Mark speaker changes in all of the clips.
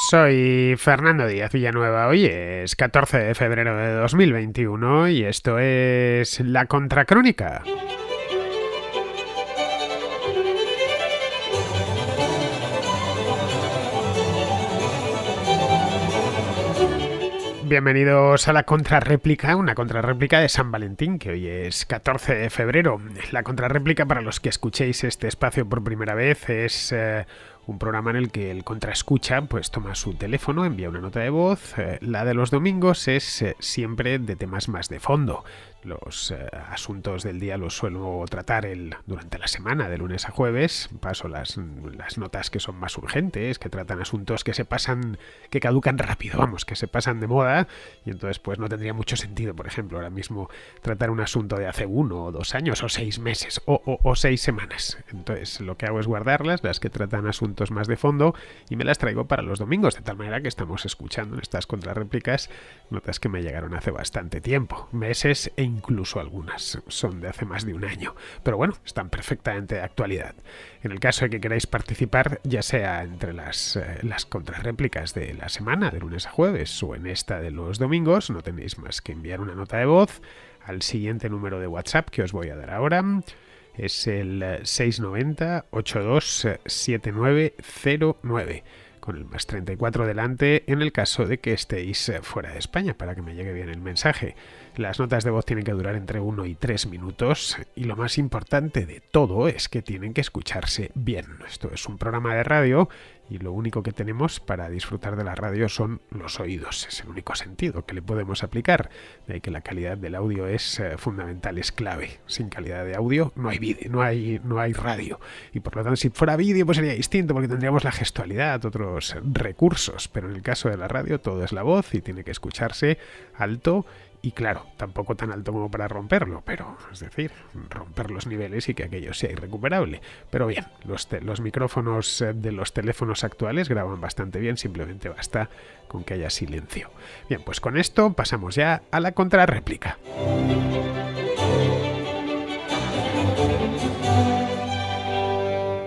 Speaker 1: Soy Fernando Díaz Villanueva. Hoy es 14 de febrero de 2021 y esto es La Contracrónica. Bienvenidos a la contrarréplica, una contrarréplica de San Valentín, que hoy es 14 de febrero. La contrarréplica, para los que escuchéis este espacio por primera vez, es un programa en el que el contraescucha pues toma su teléfono, envía una nota de voz. La de los domingos es siempre de temas más de fondo. Los asuntos del día los suelo tratar durante la semana, de lunes a jueves. Paso las notas que son más urgentes, que tratan asuntos que se pasan, que caducan rápido, vamos, que se pasan de moda. Y entonces pues no tendría mucho sentido, por ejemplo, ahora mismo tratar un asunto de hace 1 o 2 años o 6 meses o 6 semanas. Entonces lo que hago es guardarlas, las que tratan asuntos más de fondo, y me las traigo para los domingos, de tal manera que estamos escuchando en estas contrarréplicas notas que me llegaron hace bastante tiempo, meses e incluso algunas son de hace más de un año, pero bueno, están perfectamente de actualidad. En el caso de que queráis participar, ya sea entre las contrarréplicas de la semana, de lunes a jueves, o en esta de los domingos, no tenéis más que enviar una nota de voz al siguiente número de WhatsApp que os voy a dar ahora. Es el 690 827909, con el más 34 delante en el caso de que estéis fuera de España, para que me llegue bien el mensaje. Las notas de voz tienen que durar entre 1 y 3 minutos, y lo más importante de todo es que tienen que escucharse bien. Esto es un programa de radio y lo único que tenemos para disfrutar de la radio son los oídos. Es el único sentido que le podemos aplicar. De ahí que la calidad del audio es fundamental, es clave. Sin calidad de audio no hay vídeo, no hay radio. Y por lo tanto, si fuera vídeo pues sería distinto, porque tendríamos la gestualidad, otros recursos. Pero en el caso de la radio todo es la voz y tiene que escucharse alto. Y claro, tampoco tan alto como para romperlo, pero es decir, romper los niveles y que aquello sea irrecuperable. Pero bien, los micrófonos de los teléfonos actuales graban bastante bien, simplemente basta con que haya silencio. Bien, pues con esto pasamos ya a la contrarréplica.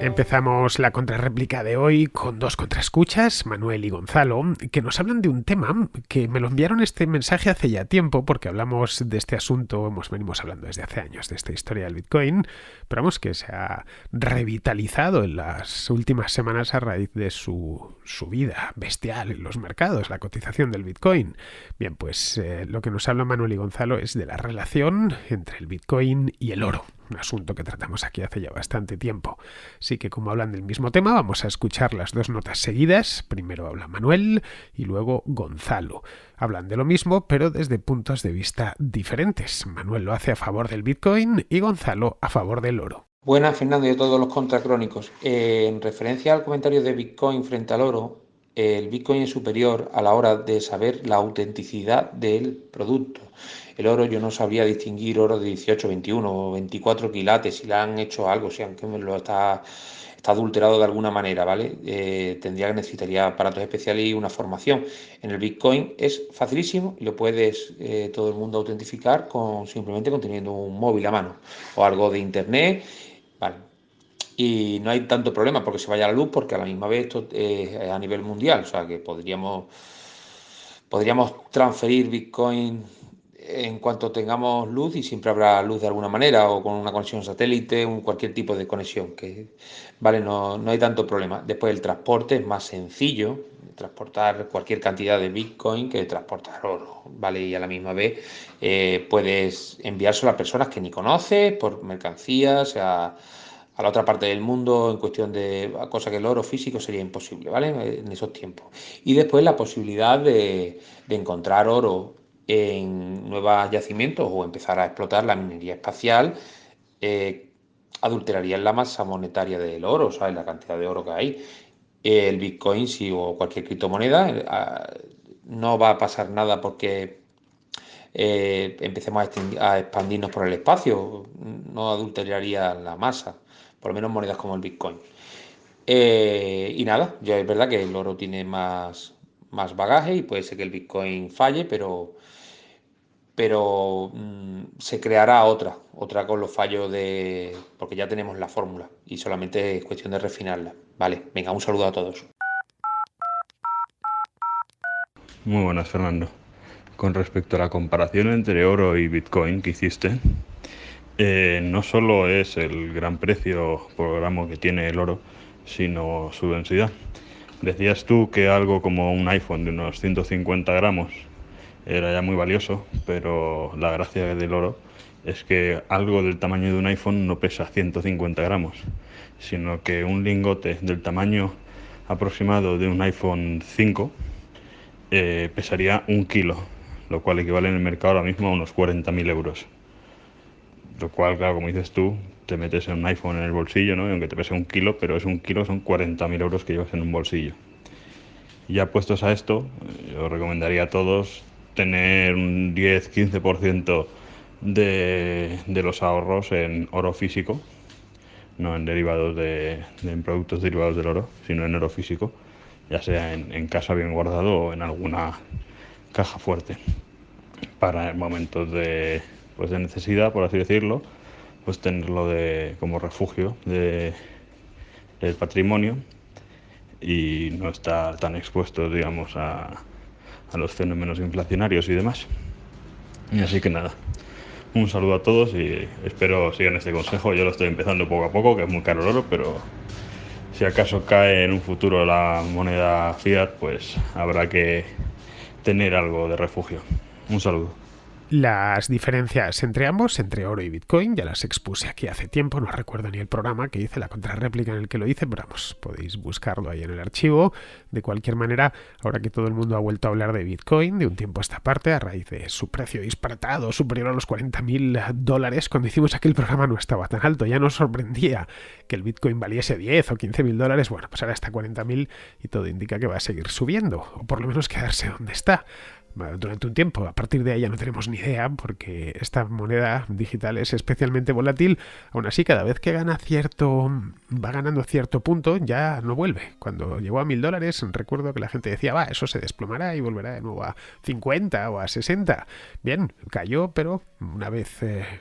Speaker 1: Empezamos la contrarréplica de hoy con dos contraescuchas, Manuel y Gonzalo, que nos hablan de un tema que me lo enviaron este mensaje hace ya tiempo, porque hablamos de este asunto, venimos hablando desde hace años de esta historia del Bitcoin, pero vamos, que se ha revitalizado en las últimas semanas a raíz de su subida bestial en los mercados, la cotización del Bitcoin. Bien, pues lo que nos habla Manuel y Gonzalo es de la relación entre el Bitcoin y el oro, un asunto que tratamos aquí hace ya bastante tiempo. Así que, como hablan del mismo tema, vamos a escuchar las dos notas seguidas. Primero habla Manuel y luego Gonzalo. Hablan de lo mismo, pero desde puntos de vista diferentes. Manuel lo hace a favor del Bitcoin y Gonzalo a favor del oro.
Speaker 2: Buenas, Fernando, y a todos los contracrónicos. En referencia al comentario de Bitcoin frente al oro, el Bitcoin es superior a la hora de saber la autenticidad del producto. El oro, yo no sabría distinguir oro de 18, 21 o 24 quilates, si le han hecho algo, si aunque lo está adulterado de alguna manera, ¿vale? Necesitaría aparatos especiales y una formación. En el Bitcoin es facilísimo y lo puedes todo el mundo autentificar simplemente teniendo un móvil a mano o algo de internet. Vale. Y no hay tanto problema porque se vaya la luz, porque a la misma vez esto es a nivel mundial, o sea que podríamos transferir Bitcoin en cuanto tengamos luz, y siempre habrá luz de alguna manera, o con una conexión satélite, cualquier tipo de conexión, vale, no hay tanto problema. Después el transporte es más sencillo, transportar cualquier cantidad de Bitcoin que transportar oro, vale, y a la misma vez puedes enviárselo a personas que ni conoces por mercancías, a la otra parte del mundo, en cuestión de cosa que el oro físico sería imposible, ¿vale? En esos tiempos. Y después la posibilidad de encontrar oro en nuevos yacimientos o empezar a explotar la minería espacial, eh, adulteraría la masa monetaria del oro, ¿sabes? La cantidad de oro que hay. El Bitcoin, sí, o cualquier criptomoneda, no va a pasar nada porque empecemos a expandirnos por el espacio, no adulteraría la masa, por lo menos monedas como el Bitcoin. Y nada, ya es verdad que el oro tiene más bagaje y puede ser que el Bitcoin falle, pero se creará otra con los fallos porque ya tenemos la fórmula y solamente es cuestión de refinarla. Vale, venga, un saludo a todos.
Speaker 3: Muy buenas, Fernando. Con respecto a la comparación entre oro y Bitcoin que hiciste, no solo es el gran precio por gramo que tiene el oro, sino su densidad. Decías tú que algo como un iPhone de unos 150 gramos era ya muy valioso, pero la gracia del oro es que algo del tamaño de un iPhone no pesa 150 gramos, sino que un lingote del tamaño aproximado de un iPhone 5 pesaría 1 kilo, lo cual equivale en el mercado ahora mismo a unos 40.000 euros. Lo cual, claro, como dices tú, te metes en un iPhone en el bolsillo, ¿no? Y aunque te pese 1 kilo, pero es 1 kilo, son 40.000 euros que llevas en un bolsillo. Y ya puestos a esto, yo recomendaría a todos tener un 10-15% de los ahorros en oro físico, no en derivados en productos derivados del oro, sino en oro físico, ya sea en casa bien guardado o en alguna caja fuerte, para momentos de necesidad, por así decirlo, pues tenerlo como refugio del patrimonio y no estar tan expuesto, digamos, a los fenómenos inflacionarios y demás. Y así que nada, un saludo a todos y espero sigan este consejo. Yo lo estoy empezando poco a poco, que es muy caro el oro, pero si acaso cae en un futuro la moneda fiat, pues habrá que tener algo de refugio. Un saludo.
Speaker 1: Las diferencias entre ambos, entre oro y Bitcoin, ya las expuse aquí hace tiempo, no recuerdo ni el programa que hice, la contrarréplica en el que lo hice, pero vamos, podéis buscarlo ahí en el archivo. De cualquier manera, ahora que todo el mundo ha vuelto a hablar de Bitcoin de un tiempo a esta parte, a raíz de su precio disparatado, superior a los $40.000, cuando hicimos aquel programa no estaba tan alto, ya nos sorprendía que el Bitcoin valiese 10 o $15.000, bueno, pues ahora está 40.000 y todo indica que va a seguir subiendo, o por lo menos quedarse donde está durante un tiempo. A partir de ahí ya no tenemos ni idea, porque esta moneda digital es especialmente volátil. Aún así, cada vez que va ganando cierto punto, ya no vuelve. Cuando llegó a $1.000, recuerdo que la gente decía, va, eso se desplomará y volverá de nuevo a 50 o a 60. Bien, cayó, pero una vez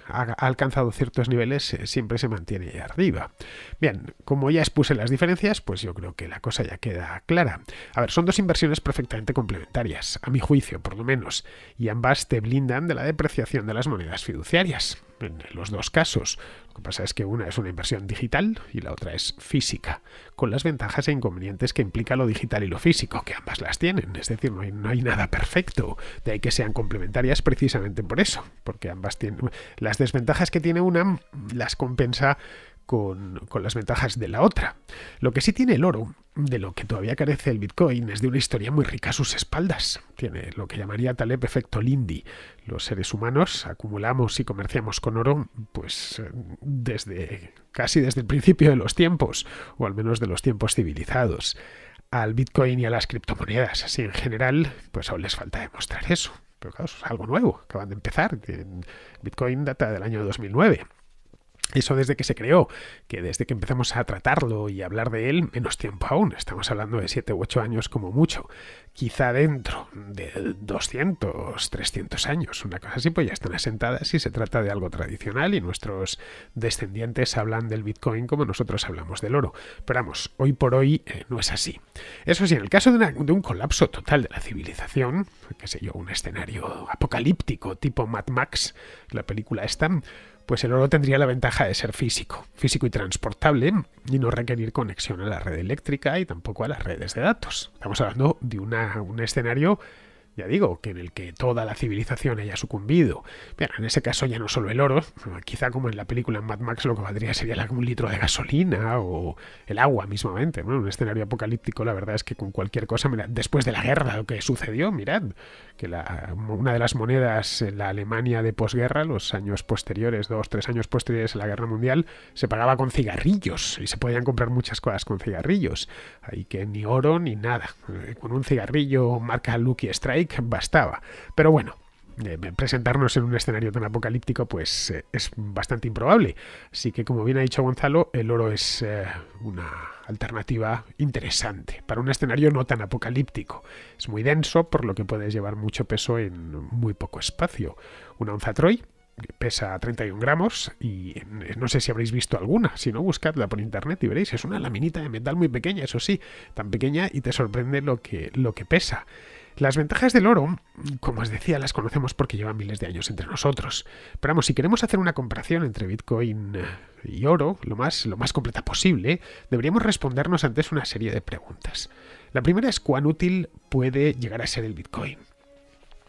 Speaker 1: ha alcanzado ciertos niveles, siempre se mantiene ahí arriba. Bien, como ya expuse las diferencias, pues yo creo que la cosa ya queda clara. A ver, son dos inversiones perfectamente complementarias, a mi juicio, por lo menos, y ambas te blindan de la depreciación de las monedas fiduciarias. En los dos casos. Lo que pasa es que una es una inversión digital y la otra es física, con las ventajas e inconvenientes que implica lo digital y lo físico, que ambas las tienen. Es decir, no hay nada perfecto. De ahí que sean complementarias precisamente por eso, porque ambas tienen las desventajas que tiene una, las compensa con las ventajas de la otra. Lo que sí tiene el oro, de lo que todavía carece el Bitcoin, es de una historia muy rica a sus espaldas. Tiene lo que llamaría Taleb efecto Lindy. Los seres humanos acumulamos y comerciamos con oro pues casi desde el principio de los tiempos, o al menos de los tiempos civilizados. Al Bitcoin y a las criptomonedas así en general, pues aún les falta demostrar eso. Pero claro, es algo nuevo, acaban de empezar. Bitcoin data del año 2009. Eso desde que se creó, que desde que empezamos a tratarlo y hablar de él, menos tiempo aún. Estamos hablando de 7 u 8 años como mucho. Quizá dentro de 200, 300 años, una cosa así, pues ya están asentadas y se trata de algo tradicional y nuestros descendientes hablan del Bitcoin como nosotros hablamos del oro. Pero vamos, hoy por hoy no es así. Eso sí, en el caso de un colapso total de la civilización, qué sé yo, un escenario apocalíptico tipo Mad Max, la película esta, pues el oro tendría la ventaja de ser físico y transportable y no requerir conexión a la red eléctrica y tampoco a las redes de datos. Estamos hablando de un escenario, ya digo, que en el que toda la civilización haya sucumbido. Bien, en ese caso ya no solo el oro, quizá como en la película Mad Max lo que valdría sería un litro de gasolina o el agua mismamente, ¿no? Un escenario apocalíptico, la verdad es que con cualquier cosa, mirad, después de la guerra, lo que sucedió, mirad, que una de las monedas en la Alemania de posguerra, los años posteriores, 2-3 años posteriores a la guerra mundial, se pagaba con cigarrillos y se podían comprar muchas cosas con cigarrillos. Ahí que ni oro ni nada. Con un cigarrillo marca Lucky Strike bastaba. Pero bueno, presentarnos en un escenario tan apocalíptico pues es bastante improbable. Así que, como bien ha dicho Gonzalo, el oro es una alternativa interesante para un escenario no tan apocalíptico. Es muy denso, por lo que puedes llevar mucho peso en muy poco espacio. Una onza Troy pesa 31 gramos y no sé si habréis visto alguna, si no, buscadla por internet y veréis, es una laminita de metal muy pequeña, eso sí, tan pequeña y te sorprende lo que pesa. Las ventajas del oro, como os decía, las conocemos porque llevan miles de años entre nosotros. Pero vamos, si queremos hacer una comparación entre Bitcoin y oro, lo más completa posible, deberíamos respondernos antes una serie de preguntas. La primera es cuán útil puede llegar a ser el Bitcoin.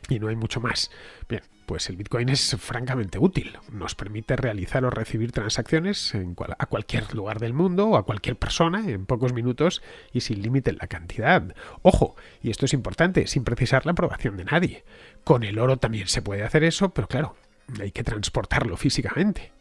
Speaker 1: Y no hay mucho más. Bien, pues el Bitcoin es francamente útil. Nos permite realizar o recibir transacciones a cualquier lugar del mundo o a cualquier persona en pocos minutos y sin límite en la cantidad. Ojo, y esto es importante, sin precisar la aprobación de nadie. Con el oro también se puede hacer eso, pero claro, hay que transportarlo físicamente.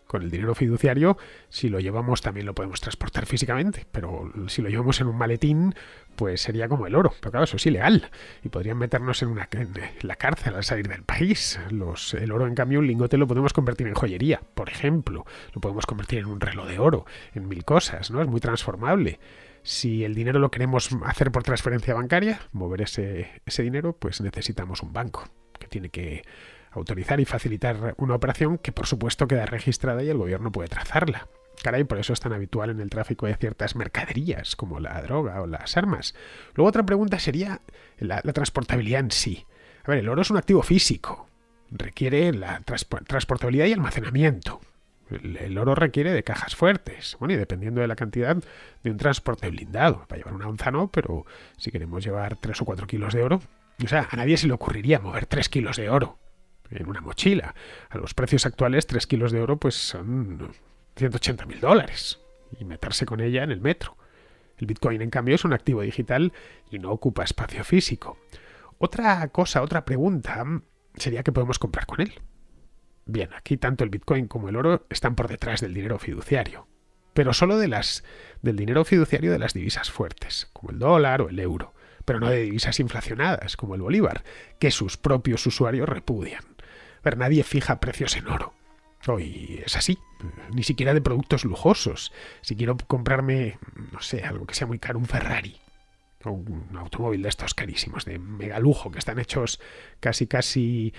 Speaker 1: Con el dinero fiduciario, si lo llevamos también lo podemos transportar físicamente, pero si lo llevamos en un maletín, pues sería como el oro. Pero claro, eso es ilegal y podrían meternos en la cárcel al salir del país. El oro, en cambio, un lingote lo podemos convertir en joyería, por ejemplo. Lo podemos convertir en un reloj de oro, en 1000 cosas, ¿no? Es muy transformable. Si el dinero lo queremos hacer por transferencia bancaria, mover ese dinero, pues necesitamos un banco que tiene que autorizar y facilitar una operación que por supuesto queda registrada y el gobierno puede trazarla. Caray, por eso es tan habitual en el tráfico de ciertas mercaderías como la droga o las armas. Luego otra pregunta sería la transportabilidad en sí. A ver, el oro es un activo físico. Requiere la transportabilidad y almacenamiento. El oro requiere de cajas fuertes. Bueno, y dependiendo de la cantidad, de un transporte blindado. Para llevar una onza no, pero si queremos llevar 3 o 4 kilos de oro, o sea, a nadie se le ocurriría mover 3 kilos de oro en una mochila. A los precios actuales, 3 kilos de oro pues son $180.000 y meterse con ella en el metro. El Bitcoin, en cambio, es un activo digital y no ocupa espacio físico. Otra pregunta sería qué podemos comprar con él. Bien, aquí tanto el Bitcoin como el oro están por detrás del dinero fiduciario, pero solo del dinero fiduciario de las divisas fuertes, como el dólar o el euro, pero no de divisas inflacionadas, como el bolívar, que sus propios usuarios repudian. Pero nadie fija precios en oro. Hoy es así, ni siquiera de productos lujosos. Si quiero comprarme, no sé, algo que sea muy caro, un Ferrari, o un automóvil de estos carísimos, de mega lujo, que están hechos casi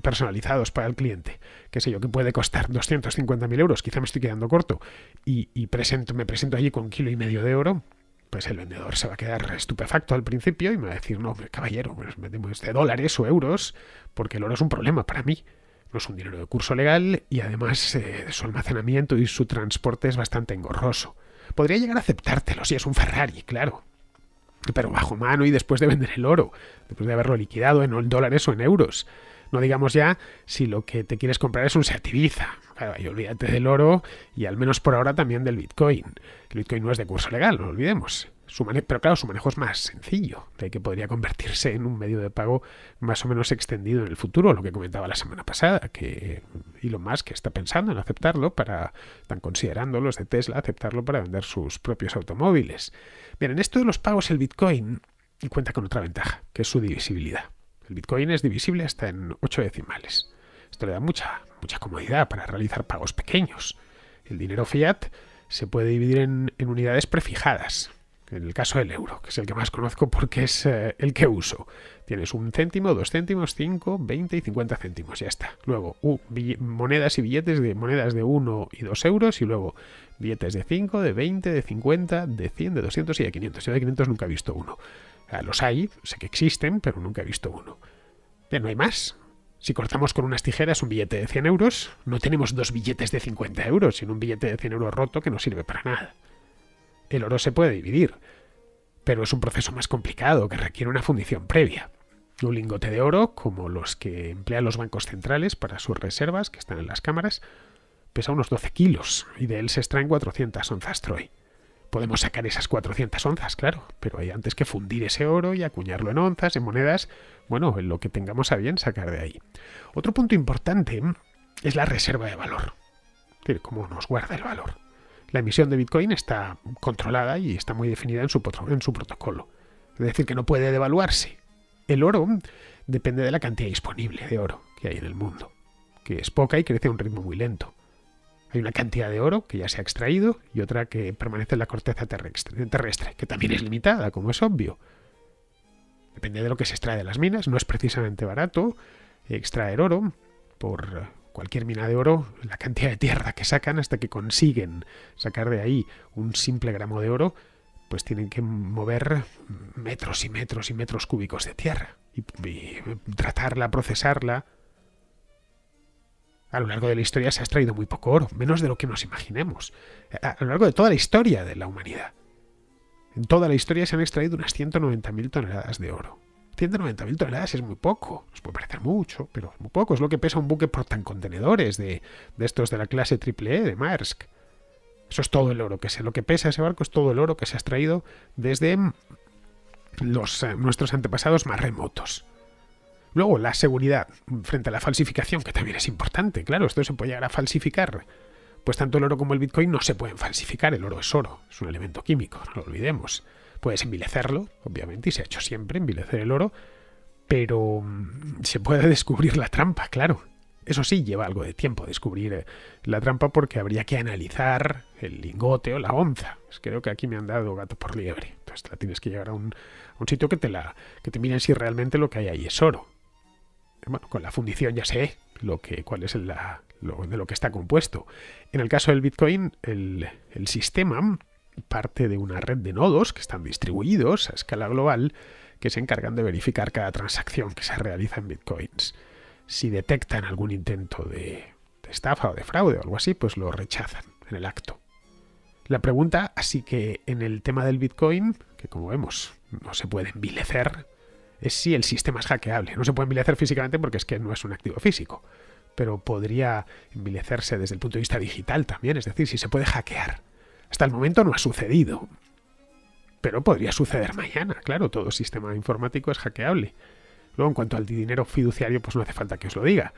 Speaker 1: personalizados para el cliente, qué sé yo, que puede costar 250.000 euros, quizá me estoy quedando corto, y me presento allí con 1,5 kilos de oro, pues el vendedor se va a quedar estupefacto al principio y me va a decir, no, caballero, pues metemos de dólares o euros, porque el oro es un problema para mí. No es un dinero de curso legal y además su almacenamiento y su transporte es bastante engorroso. Podría llegar a aceptártelo si es un Ferrari, claro, pero bajo mano y después de vender el oro, después de haberlo liquidado en dólares o en euros. No digamos ya si lo que te quieres comprar es un Seat Ibiza. Claro, y olvídate del oro y al menos por ahora también del Bitcoin. El Bitcoin no es de curso legal, no lo olvidemos. Pero claro, su manejo es más sencillo, de que podría convertirse en un medio de pago más o menos extendido en el futuro, lo que comentaba la semana pasada, que Elon Musk está pensando en aceptarlo están considerando los de Tesla aceptarlo para vender sus propios automóviles. Bien, en esto de los pagos el Bitcoin cuenta con otra ventaja, que es su divisibilidad. El Bitcoin es divisible hasta en 8 decimales. Esto le da mucha comodidad para realizar pagos pequeños. El dinero fiat se puede dividir en unidades prefijadas. En el caso del euro, que es el que más conozco porque es el que uso. Tienes 1 céntimo, 2 céntimos, 5, 20 y 50 céntimos, ya está. Luego monedas y billetes de monedas de 1 y 2 euros y luego billetes de 5, de 20, de 50, de 100, de 200 y de 500. Yo de 500 nunca he visto uno. Los hay, sé que existen, pero nunca he visto uno. Bien, no hay más. Si cortamos con unas tijeras un billete de 100 euros, no tenemos 2 billetes de 50 euros, sino un billete de 100 euros roto que no sirve para nada. El oro se puede dividir, pero es un proceso más complicado que requiere una fundición previa. Un lingote de oro, como los que emplean los bancos centrales para sus reservas, que están en las cámaras, pesa unos 12 kilos y de él se extraen 400 onzas Troy. Podemos sacar esas 400 onzas, claro, pero hay antes que fundir ese oro y acuñarlo en onzas, en monedas, bueno, en lo que tengamos a bien sacar de ahí. Otro punto importante es la reserva de valor, es decir, cómo nos guarda el valor. La emisión de Bitcoin está controlada y está muy definida en su protocolo. Es decir, que no puede devaluarse. El oro depende de la cantidad disponible de oro que hay en el mundo, que es poca y crece a un ritmo muy lento. Hay una cantidad de oro que ya se ha extraído y otra que permanece en la corteza terrestre, que también es limitada, como es obvio. Depende de lo que se extrae de las minas. No es precisamente barato extraer oro. Por cualquier mina de oro, la cantidad de tierra que sacan hasta que consiguen sacar de ahí un simple gramo de oro, pues tienen que mover metros y metros y metros cúbicos de tierra y tratarla, procesarla. A lo largo de la historia se ha extraído muy poco oro, menos de lo que nos imaginemos. A lo largo de toda la historia de la humanidad. En toda la historia se han extraído unas 190.000 toneladas de oro. 190.000 toneladas es muy poco. Nos puede parecer mucho, pero es muy poco. Es lo que pesa un buque portacontenedores de estos de la clase Triple-E de Maersk. Eso es todo el oro que lo que pesa ese barco es todo el oro que se ha extraído desde nuestros antepasados más remotos. Luego, la seguridad frente a la falsificación, que también es importante. Claro, esto se puede llegar a falsificar. Pues tanto el oro como el Bitcoin no se pueden falsificar. El oro es oro, es un elemento químico, no lo olvidemos. Puedes envilecerlo, obviamente, y se ha hecho siempre envilecer el oro, pero se puede descubrir la trampa, claro. Eso sí, lleva algo de tiempo descubrir la trampa porque habría que analizar el lingote o la onza. Creo que aquí me han dado gato por liebre. Entonces la tienes que llevar a un sitio que te miren si realmente lo que hay ahí es oro. Bueno, con la fundición ya sé cuál es de lo que está compuesto. En el caso del Bitcoin, el sistema parte de una red de nodos que están distribuidos a escala global que se encargan de verificar cada transacción que se realiza en Bitcoins. Si detectan algún intento de estafa o de fraude o algo así, pues lo rechazan en el acto. La pregunta, así que en el tema del Bitcoin, que como vemos no se puede envilecer, es si el sistema es hackeable. No se puede envilecer físicamente porque es que no es un activo físico, pero podría envilecerse desde el punto de vista digital también, es decir, si se puede hackear. Hasta el momento no ha sucedido, pero podría suceder mañana. Claro, todo sistema informático es hackeable. Luego, en cuanto al dinero fiduciario, pues no hace falta que os lo diga.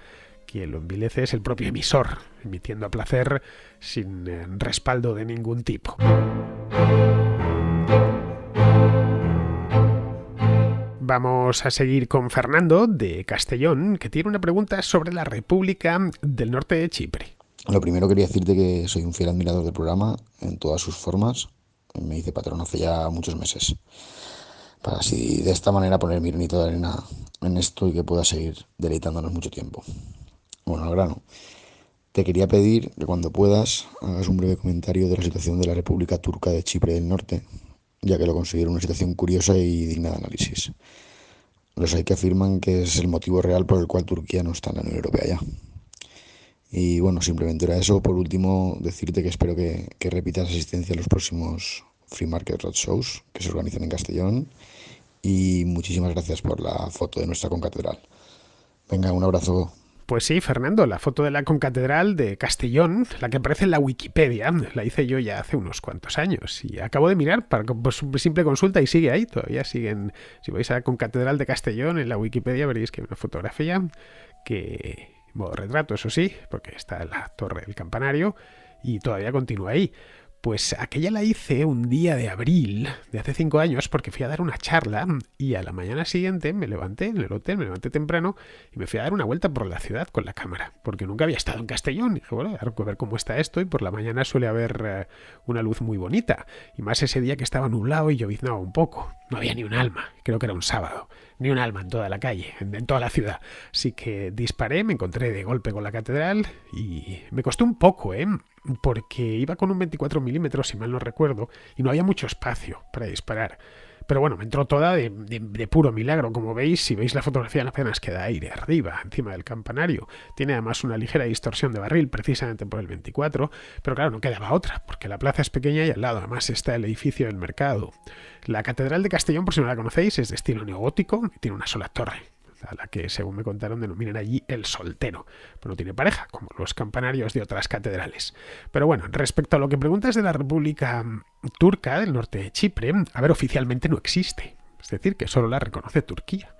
Speaker 1: Quien lo envilece es el propio emisor, emitiendo a placer sin respaldo de ningún tipo. Vamos a seguir con Fernando de Castellón, que tiene una pregunta sobre la República del Norte de Chipre.
Speaker 4: Lo primero quería decirte que soy un fiel admirador del programa en todas sus formas. Me hice patrón hace ya muchos meses. Para así de esta manera poner mi granito de arena en esto y que pueda seguir deleitándonos mucho tiempo. Bueno, al grano. Te quería pedir que cuando puedas hagas un breve comentario de la situación de la República Turca de Chipre del Norte, ya que lo considero una situación curiosa y digna de análisis. Los hay que afirman que es el motivo real por el cual Turquía no está en la Unión Europea ya. Y bueno, simplemente era eso. Por último, decirte que espero que repitas asistencia a los próximos Free Market Roadshows que se organizan en Castellón. Y muchísimas gracias por la foto de nuestra concatedral. Venga, un abrazo.
Speaker 1: Pues sí, Fernando, la foto de la concatedral de Castellón, la que aparece en la Wikipedia, la hice yo ya hace unos cuantos años y acabo de mirar por simple consulta y sigue ahí, todavía siguen. Si vais a la concatedral de Castellón en la Wikipedia veréis que hay una fotografía que, modo retrato, eso sí, porque está en la torre del campanario y todavía continúa ahí. Pues aquella la hice un día de abril de hace 5 años porque fui a dar una charla y a la mañana siguiente me levanté en el hotel, me levanté temprano y me fui a dar una vuelta por la ciudad con la cámara porque nunca había estado en Castellón. Y dije, bueno, a ver cómo está esto y por la mañana suele haber una luz muy bonita y más ese día que estaba nublado y lloviznaba un poco. No había ni un alma, creo que era un sábado, ni un alma en toda la calle, en toda la ciudad. Así que disparé, me encontré de golpe con la catedral y me costó un poco, porque iba con un 24 milímetros, si mal no recuerdo, y no había mucho espacio para disparar. Pero bueno, me entró toda de puro milagro. Como veis, si veis la fotografía, apenas queda aire arriba, encima del campanario. Tiene además una ligera distorsión de barril, precisamente por el 24, pero claro, no quedaba otra, porque la plaza es pequeña y al lado además está el edificio del mercado. La Catedral de Castellón, por si no la conocéis, es de estilo neogótico y tiene una sola torre, a la que, según me contaron, denominan allí el soltero, pero no tiene pareja, como los campanarios de otras catedrales. Pero bueno, respecto a lo que preguntas de la República Turca del norte de Chipre, a ver, oficialmente no existe, es decir, que solo la reconoce Turquía.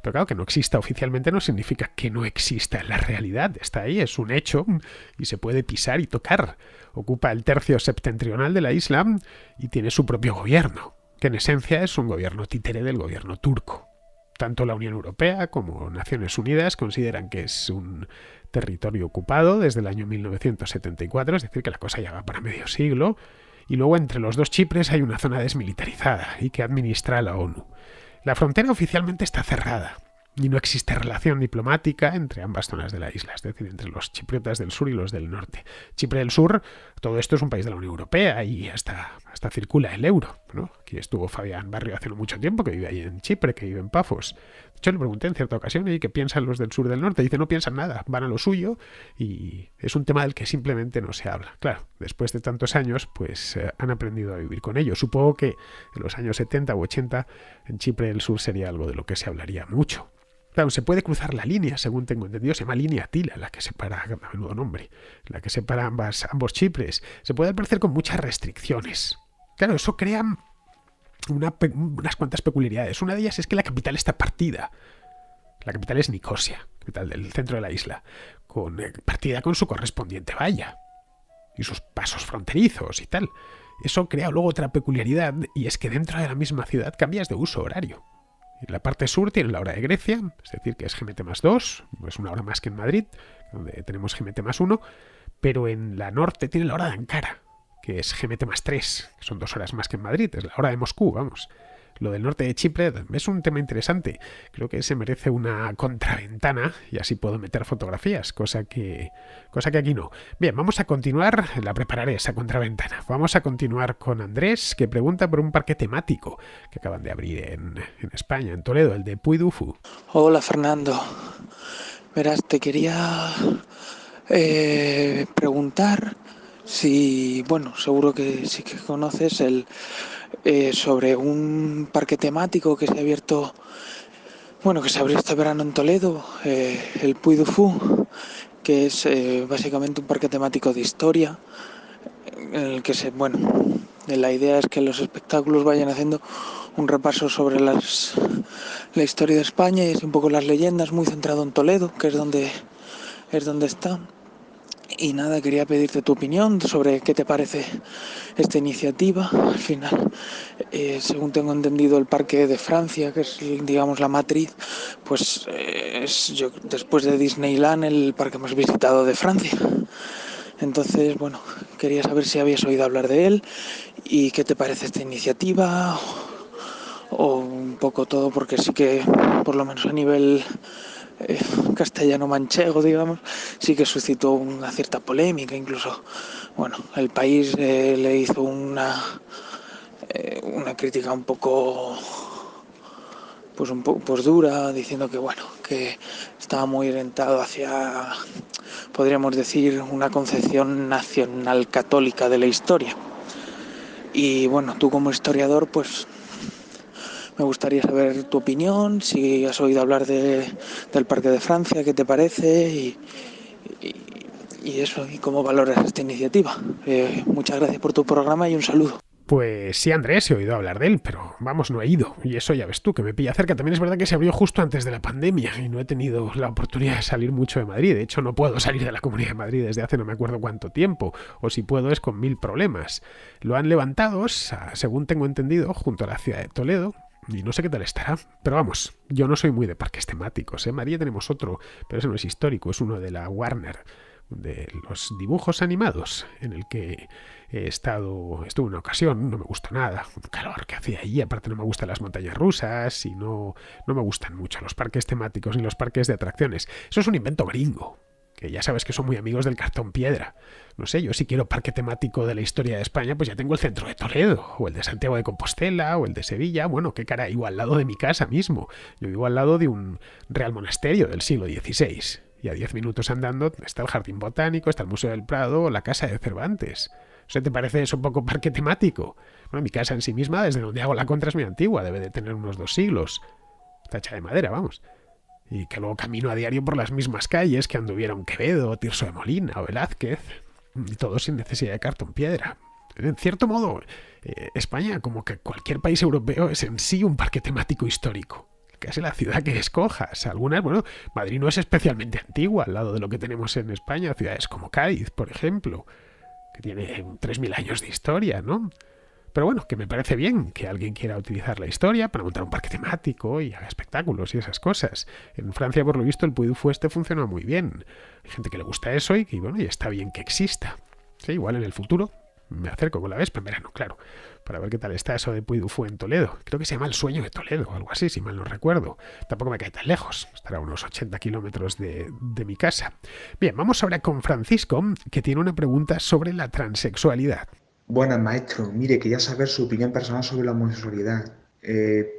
Speaker 1: Pero claro, que no exista oficialmente no significa que no exista en la realidad. Está ahí, es un hecho y se puede pisar y tocar. Ocupa el tercio septentrional de la isla y tiene su propio gobierno, que en esencia es un gobierno títere del gobierno turco. Tanto la Unión Europea como Naciones Unidas consideran que es un territorio ocupado desde el año 1974, es decir, que la cosa ya va para medio siglo, y luego entre los dos Chipres hay una zona desmilitarizada y que administra la ONU. La frontera oficialmente está cerrada y no existe relación diplomática entre ambas zonas de la isla, es decir, entre los chipriotas del sur y los del norte. Chipre del Sur, todo esto es un país de la Unión Europea y hasta circula el euro, ¿no? que estuvo Fabián Barrio hace no mucho tiempo, que vive ahí en Chipre, que vive en Pafos. De hecho, le pregunté en cierta ocasión, ¿y qué piensan los del sur del norte? Dice, no piensan nada, van a lo suyo y es un tema del que simplemente no se habla. Claro, después de tantos años, pues han aprendido a vivir con ello. Supongo que en los años 70 u 80 en Chipre del Sur sería algo de lo que se hablaría mucho. Claro, se puede cruzar la línea, según tengo entendido, se llama línea Tila, la que separa, a menudo nombre, la que separa ambos Chipres. Se puede aparecer con muchas restricciones. Claro, eso crea unas cuantas peculiaridades. Una de ellas es que la capital está partida. La capital es Nicosia, capital del centro de la isla, partida con su correspondiente valla y sus pasos fronterizos y tal. Eso crea luego otra peculiaridad, y es que dentro de la misma ciudad cambias de uso horario. En la parte sur tiene la hora de Grecia, es decir, que es GMT+2, es una hora más que en Madrid, donde tenemos GMT+1, pero en la norte tiene la hora de Ankara, que es GMT+3, que son 2 horas más que en Madrid, es la hora de Moscú, vamos. Lo del norte de Chipre es un tema interesante. Creo que se merece una contraventana y así puedo meter fotografías, cosa que aquí no. Bien, vamos a continuar, la prepararé esa contraventana. Vamos a continuar con Andrés, que pregunta por un parque temático que acaban de abrir en España, en Toledo, el de Puy du Fou.
Speaker 5: Hola Fernando, verás, te quería preguntar si, bueno, seguro que sí que conoces sobre un parque temático que se ha abierto, que se abrió este verano en Toledo, el Puy du Fou, que es básicamente un parque temático de historia, en el que la idea es que los espectáculos vayan haciendo un repaso sobre la historia de España y es un poco las leyendas, muy centrado en Toledo, que es donde está. Y nada, quería pedirte tu opinión sobre qué te parece esta iniciativa. Al final, según tengo entendido, el Parque de Francia, que es, digamos, la matriz, pues después de Disneyland, el parque más visitado de Francia. Entonces, quería saber si habías oído hablar de él y qué te parece esta iniciativa, o un poco todo, porque sí que, por lo menos a nivel castellano-manchego, digamos, sí que suscitó una cierta polémica. Incluso, el país le hizo una crítica un poco dura, diciendo que estaba muy orientado hacia, podríamos decir, una concepción nacional católica de la historia. Y tú como historiador, pues me gustaría saber tu opinión, si has oído hablar del Parque de Francia, qué te parece y eso, y cómo valoras esta iniciativa. Muchas gracias por tu programa y un saludo.
Speaker 1: Pues sí, Andrés, he oído hablar de él, pero no he ido. Y eso ya ves tú, que me pilla cerca. También es verdad que se abrió justo antes de la pandemia y no he tenido la oportunidad de salir mucho de Madrid. De hecho, no puedo salir de la Comunidad de Madrid desde hace no me acuerdo cuánto tiempo. O si puedo es con 1000 problemas. Lo han levantado, según tengo entendido, junto a la ciudad de Toledo. Y no sé qué tal estará, pero vamos, yo no soy muy de parques temáticos. En Madrid tenemos otro, pero ese no es histórico, es uno de la Warner, de los dibujos animados, en el que estuve una ocasión, no me gustó nada, un calor que hacía allí, aparte no me gustan las montañas rusas y no me gustan mucho los parques temáticos ni los parques de atracciones. Eso es un invento gringo, que ya sabes que son muy amigos del cartón piedra. No sé, yo si quiero parque temático de la historia de España, pues ya tengo el centro de Toledo, o el de Santiago de Compostela, o el de Sevilla. Qué cara, vivo al lado de mi casa mismo. Yo vivo al lado de un real monasterio del siglo XVI. Y a 10 minutos andando está el Jardín Botánico, está el Museo del Prado, o la Casa de Cervantes. ¿O te parece eso un poco parque temático? Mi casa en sí misma, desde donde hago la contra, es muy antigua, debe de tener unos 2 siglos. Está hecha de madera, vamos. Y que luego camino a diario por las mismas calles que anduvieron Quevedo, Tirso de Molina o Velázquez, y todo sin necesidad de cartón piedra. En cierto modo, España, como que cualquier país europeo, es en sí un parque temático histórico. Casi la ciudad que escojas. Algunas, Madrid no es especialmente antigua al lado de lo que tenemos en España. Ciudades como Cádiz, por ejemplo, que tiene 3000 años de historia, ¿no? Pero que me parece bien que alguien quiera utilizar la historia para montar un parque temático y haga espectáculos y esas cosas. En Francia, por lo visto, el Puy du Fou funciona muy bien. Hay gente que le gusta eso y está bien que exista. Sí, igual en el futuro me acerco con la Vespa en verano, claro, para ver qué tal está eso de Puy du Fou en Toledo. Creo que se llama El Sueño de Toledo o algo así, si mal no recuerdo. Tampoco me cae tan lejos, estará a unos 80 kilómetros de mi casa. Bien, vamos ahora con Francisco, que tiene una pregunta sobre la transexualidad.
Speaker 6: Buenas, maestro. Mire, quería saber su opinión personal sobre la homosexualidad.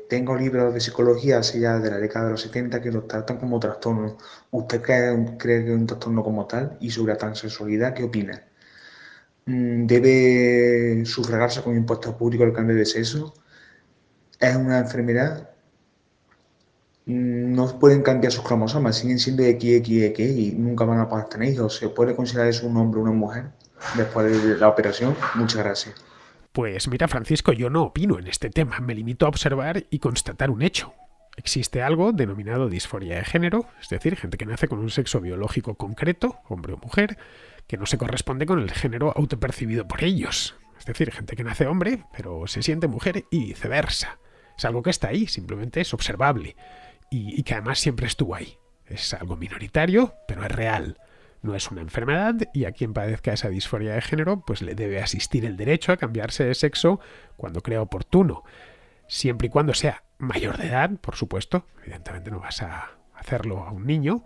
Speaker 6: Tengo libros de psicología así ya de la década de los 70 que los tratan como trastorno. ¿Usted cree que es un trastorno como tal? Y sobre la transexualidad, ¿qué opina? ¿Debe sufragarse con impuestos públicos el cambio de sexo? ¿Es una enfermedad? No pueden cambiar sus cromosomas, siguen siendo XXX y nunca van a poder tener hijos. ¿Se puede considerar eso un hombre o una mujer después de la operación? Muchas gracias.
Speaker 1: Pues mira, Francisco, yo no opino en este tema, me limito a observar y constatar un hecho. Existe algo denominado disforia de género, es decir, gente que nace con un sexo biológico concreto, hombre o mujer, que no se corresponde con el género autopercibido por ellos. Es decir, gente que nace hombre, pero se siente mujer y viceversa. Es algo que está ahí, simplemente es observable. Y que además siempre estuvo ahí. Es algo minoritario, pero es real. No es una enfermedad y a quien padezca esa disforia de género pues le debe asistir el derecho a cambiarse de sexo cuando crea oportuno, siempre y cuando sea mayor de edad, por supuesto. Evidentemente no vas a hacerlo a un niño,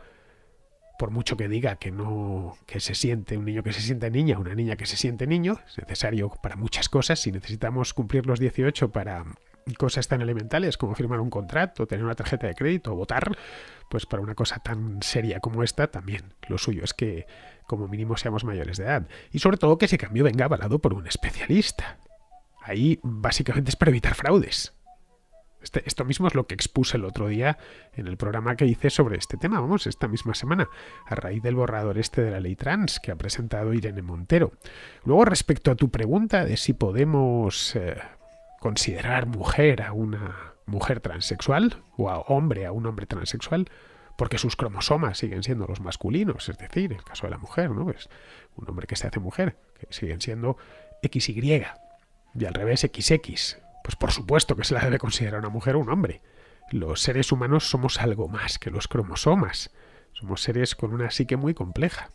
Speaker 1: por mucho que diga que no, que se siente un niño que se siente niña, una niña que se siente niño. Es necesario para muchas cosas. Si necesitamos cumplir los 18 para cosas tan elementales como firmar un contrato, tener una tarjeta de crédito o votar, pues para una cosa tan seria como esta también lo suyo es que como mínimo seamos mayores de edad. Y sobre todo que ese cambio venga avalado por un especialista. Ahí básicamente es para evitar fraudes. Esto mismo es lo que expuse el otro día en el programa que hice sobre este tema, vamos, esta misma semana, a raíz del borrador este de la ley trans que ha presentado Irene Montero. Luego, respecto a tu pregunta de si podemos considerar mujer a una mujer transexual o a hombre a un hombre transexual, porque sus cromosomas siguen siendo los masculinos, es decir, el caso de la mujer, ¿no? Es un hombre que se hace mujer, que siguen siendo XY y al revés XX. Pues por supuesto que se la debe considerar una mujer o un hombre. Los seres humanos somos algo más que los cromosomas. Somos seres con una psique muy compleja.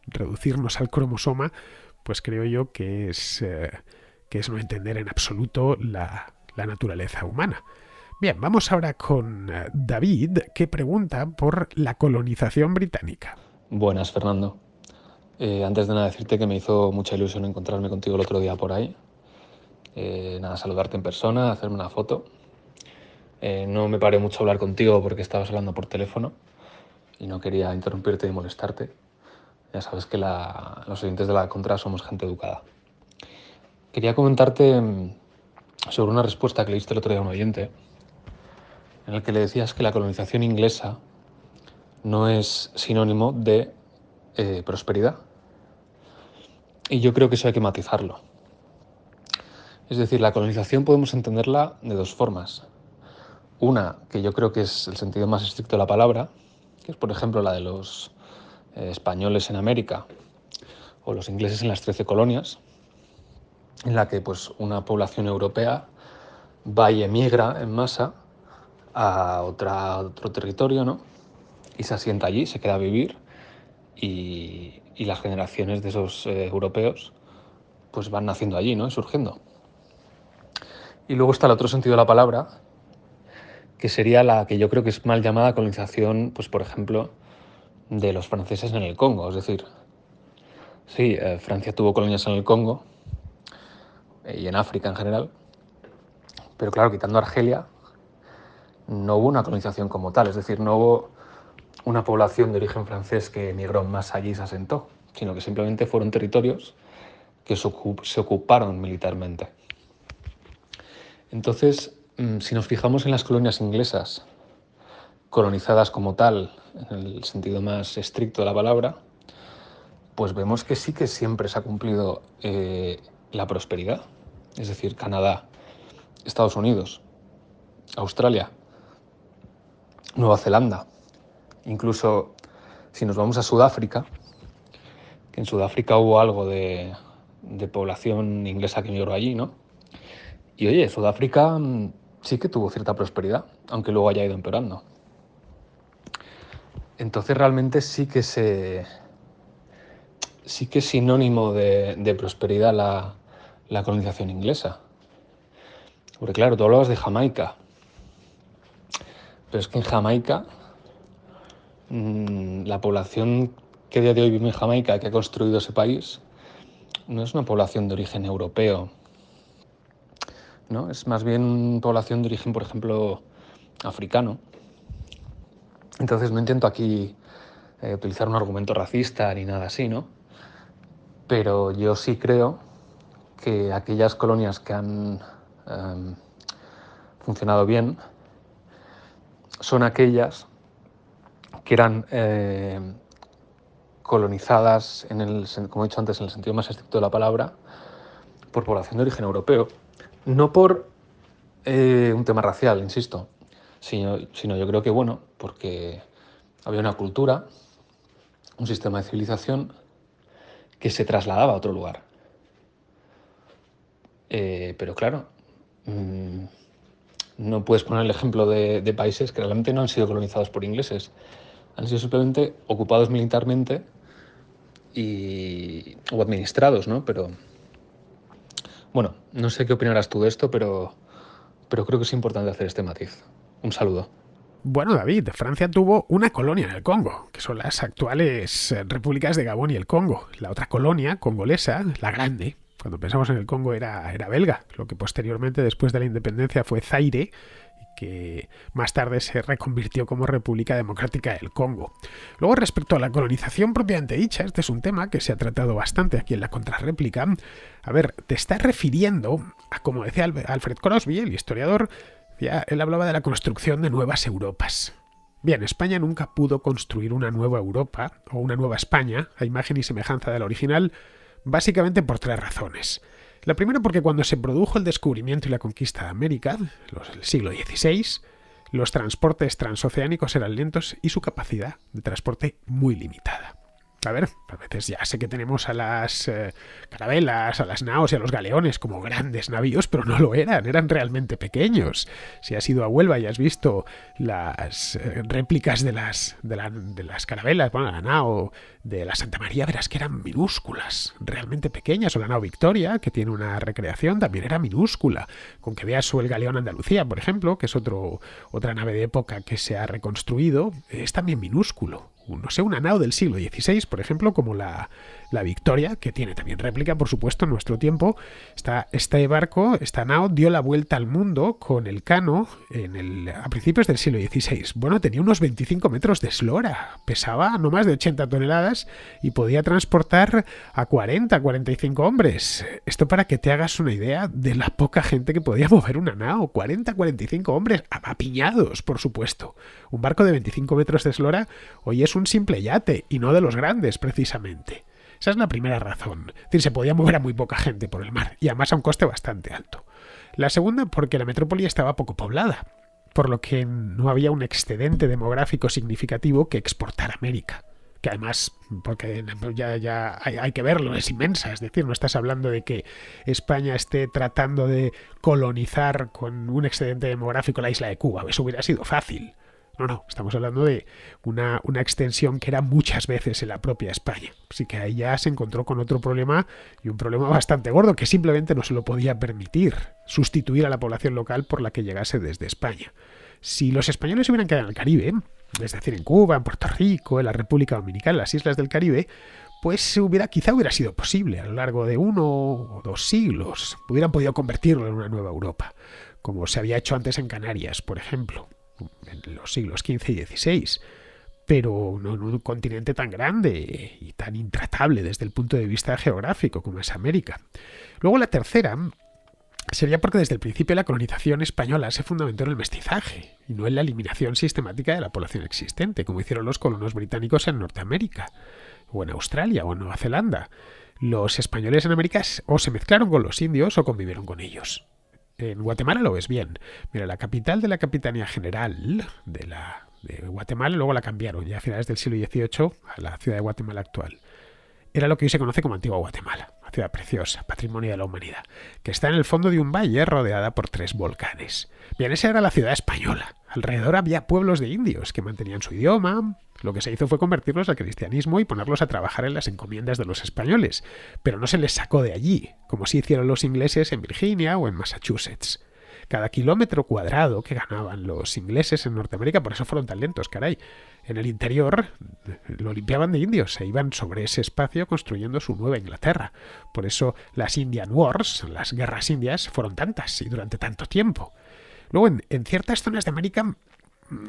Speaker 1: Reducirnos al cromosoma, pues creo yo que es no entender en absoluto la naturaleza humana. Bien, vamos ahora con David, que pregunta por la colonización británica.
Speaker 7: Buenas, Fernando. Antes de nada decirte que me hizo mucha ilusión encontrarme contigo el otro día por ahí. Saludarte en persona, hacerme una foto. No me paré mucho a hablar contigo porque estabas hablando por teléfono y no quería interrumpirte y molestarte. Ya sabes que los oyentes de la Contra somos gente educada. Quería comentarte sobre una respuesta que le diste el otro día a un oyente, en el que le decías que la colonización inglesa no es sinónimo de prosperidad. Y yo creo que eso hay que matizarlo. Es decir, la colonización podemos entenderla de dos formas. Una, que yo creo que es el sentido más estricto de la palabra, que es por ejemplo la de los españoles en América o los ingleses en las 13 colonias, en la que pues, una población europea va y emigra en masa a otro territorio, ¿no? Y se asienta allí, se queda a vivir y las generaciones de esos europeos pues van naciendo allí, ¿no? Y surgiendo. Y luego está el otro sentido de la palabra, que sería la que yo creo que es mal llamada colonización, pues por ejemplo, de los franceses en el Congo. Es decir, sí, Francia tuvo colonias en el Congo y en África en general, pero claro, quitando Argelia, no hubo una colonización como tal. Es decir, no hubo una población de origen francés que emigró más allí y se asentó, sino que simplemente fueron territorios que se ocuparon militarmente. Entonces, si nos fijamos en las colonias inglesas, colonizadas como tal, en el sentido más estricto de la palabra, pues vemos que sí que siempre se ha cumplido la prosperidad. Es decir, Canadá, Estados Unidos, Australia, Nueva Zelanda. Incluso si nos vamos a Sudáfrica, que en Sudáfrica hubo algo de población inglesa que migró allí, ¿no? Y oye, Sudáfrica sí que tuvo cierta prosperidad, aunque luego haya ido empeorando. Entonces realmente sí que es sinónimo de prosperidad la colonización inglesa. Porque claro, tú hablabas de Jamaica, pero es que en Jamaica la población que a día de hoy vive en Jamaica, que ha construido ese país, no es una población de origen europeo, ¿no? Es más bien población de origen, por ejemplo, africano. Entonces no intento aquí utilizar un argumento racista ni nada así, ¿no? Pero yo sí creo que aquellas colonias que han funcionado bien son aquellas que eran colonizadas, como he dicho antes, en el sentido más estricto de la palabra, por población de origen europeo. No por un tema racial, insisto, sino yo creo que, bueno, porque había una cultura, un sistema de civilización que se trasladaba a otro lugar. Pero claro, no puedes poner el ejemplo de países que realmente no han sido colonizados por ingleses. Han sido simplemente ocupados militarmente o administrados, ¿no? Pero, bueno, no sé qué opinarás tú de esto, pero creo que es importante hacer este matiz. Un saludo.
Speaker 1: Bueno, David, Francia tuvo una colonia en el Congo, que son las actuales repúblicas de Gabón y el Congo. La otra colonia congolesa, la grande, cuando pensamos en el Congo era belga, lo que posteriormente, después de la independencia, fue Zaire, que más tarde se reconvirtió como República Democrática del Congo. Luego, respecto a la colonización propiamente dicha, este es un tema que se ha tratado bastante aquí en la contrarréplica. A ver, te estás refiriendo a, como decía Alfred Crosby, el historiador, él hablaba de la construcción de nuevas Europas. Bien, España nunca pudo construir una nueva Europa o una nueva España, a imagen y semejanza de la original, básicamente por 3 razones. La primera porque cuando se produjo el descubrimiento y la conquista de América, el siglo XVI, los transportes transoceánicos eran lentos y su capacidad de transporte muy limitada. A ver, a veces ya sé que tenemos a las carabelas, a las naos y a los galeones como grandes navíos, pero no lo eran realmente pequeños. Si has ido a Huelva y has visto las réplicas de las carabelas, bueno, la nao de la Santa María, verás que eran minúsculas, realmente pequeñas. O la nao Victoria, que tiene una recreación, también era minúscula. Con que veas el galeón Andalucía, por ejemplo, que es otra nave de época que se ha reconstruido, es también minúsculo. No sé, una nao del siglo XVI, por ejemplo, como la Victoria, que tiene también réplica, por supuesto, en nuestro tiempo. Este barco, esta nao, dio la vuelta al mundo con el Cano a principios del siglo XVI. Bueno, tenía unos 25 metros de eslora, pesaba no más de 80 toneladas y podía transportar a 45 hombres. Esto para que te hagas una idea de la poca gente que podía mover una nao. 45 hombres, apiñados, por supuesto. Un barco de 25 metros de eslora hoy es un simple yate, y no de los grandes, precisamente. Esa es la primera razón. Es decir, se podía mover a muy poca gente por el mar, y además a un coste bastante alto. La segunda, porque la metrópoli estaba poco poblada, por lo que no había un excedente demográfico significativo que exportar a América. Que además, porque ya hay que verlo, es inmensa. Es decir, no estás hablando de que España esté tratando de colonizar con un excedente demográfico la isla de Cuba. Eso hubiera sido fácil. No, estamos hablando de una extensión que era muchas veces en la propia España. Así que ahí ya se encontró con otro problema, y un problema bastante gordo, que simplemente no se lo podía permitir sustituir a la población local por la que llegase desde España. Si los españoles hubieran quedado en el Caribe, es decir, en Cuba, en Puerto Rico, en la República Dominicana, en las islas del Caribe, pues quizá hubiera sido posible a lo largo de 1 o 2 siglos. Hubieran podido convertirlo en una nueva Europa, como se había hecho antes en Canarias, por ejemplo, en los siglos XV y XVI, pero no en un continente tan grande y tan intratable desde el punto de vista geográfico como es América. Luego la tercera sería porque desde el principio la colonización española se fundamentó en el mestizaje y no en la eliminación sistemática de la población existente, como hicieron los colonos británicos en Norteamérica, o en Australia, o en Nueva Zelanda. Los españoles en América o se mezclaron con los indios o convivieron con ellos. En Guatemala lo ves bien. Mira, la capital de la Capitanía General de Guatemala, luego la cambiaron ya a finales del siglo XVIII a la ciudad de Guatemala actual. Era lo que hoy se conoce como Antigua Guatemala, una ciudad preciosa, patrimonio de la humanidad, que está en el fondo de un valle rodeada por 3 volcanes. Bien, esa era la ciudad española. Alrededor había pueblos de indios que mantenían su idioma. Lo que se hizo fue convertirlos al cristianismo y ponerlos a trabajar en las encomiendas de los españoles, pero no se les sacó de allí, como sí hicieron los ingleses en Virginia o en Massachusetts. cada kilómetro cuadrado que ganaban los ingleses en Norteamérica, por eso fueron tan lentos, caray. En el interior lo limpiaban de indios, se iban sobre ese espacio construyendo su nueva Inglaterra. Por eso las Indian Wars, las guerras indias, fueron tantas y durante tanto tiempo. Luego, en ciertas zonas de América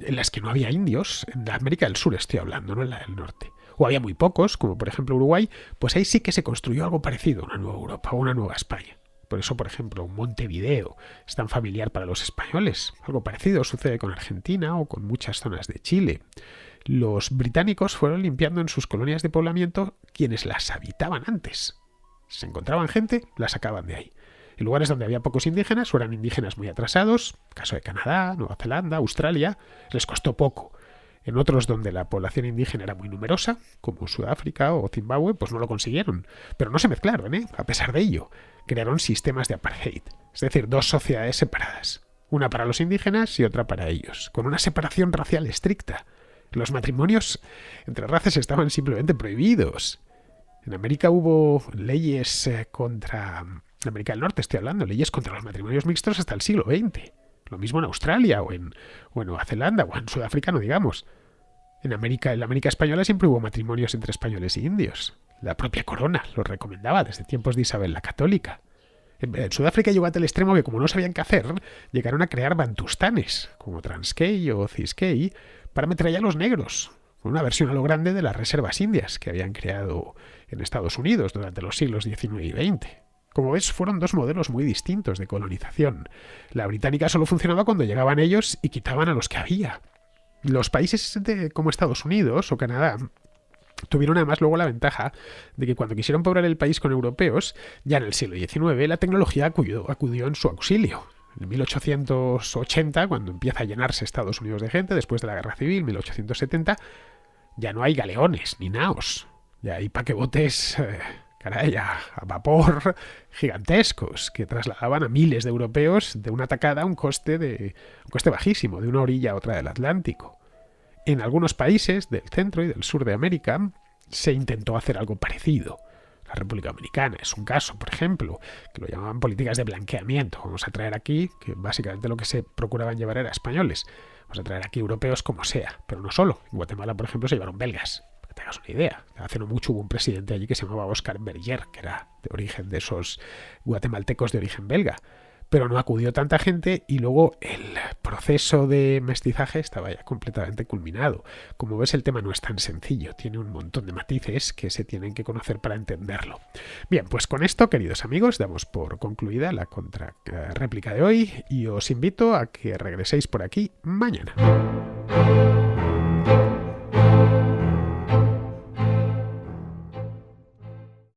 Speaker 1: en las que no había indios, en la América del Sur estoy hablando, no en la del norte, o había muy pocos, como por ejemplo Uruguay, pues ahí sí que se construyó algo parecido, una nueva Europa o una nueva España. Por eso, por ejemplo, Montevideo es tan familiar para los españoles. Algo parecido sucede con Argentina o con muchas zonas de Chile. Los británicos fueron limpiando en sus colonias de poblamiento quienes las habitaban antes. Si se encontraban gente, la sacaban de ahí. En lugares donde había pocos indígenas o eran indígenas muy atrasados, caso de Canadá, Nueva Zelanda, Australia, les costó poco. En otros donde la población indígena era muy numerosa, como Sudáfrica o Zimbabue, pues no lo consiguieron. Pero no se mezclaron, a pesar de ello. Crearon sistemas de apartheid, es decir, dos sociedades separadas. Una para los indígenas y otra para ellos, con una separación racial estricta. Los matrimonios entre razas estaban simplemente prohibidos. En América hubo leyes contra... En América del Norte estoy hablando, leyes contra los matrimonios mixtos hasta el siglo XX. Lo mismo en Australia o en Nueva Zelanda o en Sudáfrica, no digamos. En la América española siempre hubo matrimonios entre españoles y indios. La propia corona lo recomendaba desde tiempos de Isabel la Católica. En Sudáfrica llegó a tal extremo que, como no sabían qué hacer, llegaron a crear bantustanes, como Transkei o Ciskei, para meter allá a los negros. Una versión a lo grande de las reservas indias que habían creado en Estados Unidos durante los siglos XIX y XX. Como ves, fueron dos modelos muy distintos de colonización. La británica solo funcionaba cuando llegaban ellos y quitaban a los que había. Los países como Estados Unidos o Canadá tuvieron además luego la ventaja de que cuando quisieron poblar el país con europeos, ya en el siglo XIX, la tecnología acudió en su auxilio. En 1880, cuando empieza a llenarse Estados Unidos de gente, después de la Guerra Civil, 1870, ya no hay galeones ni naos. Ya hay paquebotes... caray, a vapor gigantescos que trasladaban a miles de europeos de una tacada a un coste bajísimo, de una orilla a otra del Atlántico. En algunos países del centro y del sur de América se intentó hacer algo parecido. La República Dominicana es un caso, por ejemplo, que lo llamaban políticas de blanqueamiento. Vamos a traer aquí, que básicamente lo que se procuraban llevar era españoles. Vamos a traer aquí europeos como sea, pero no solo. En Guatemala, por ejemplo, se llevaron belgas. Te hagas una idea. Hace no mucho hubo un presidente allí que se llamaba Oscar Berger, que era de origen de esos guatemaltecos de origen belga. Pero no acudió tanta gente y luego el proceso de mestizaje estaba ya completamente culminado. Como ves, el tema no es tan sencillo. Tiene un montón de matices que se tienen que conocer para entenderlo. Bien, pues con esto, queridos amigos, damos por concluida la contrarréplica de hoy y os invito a que regreséis por aquí mañana.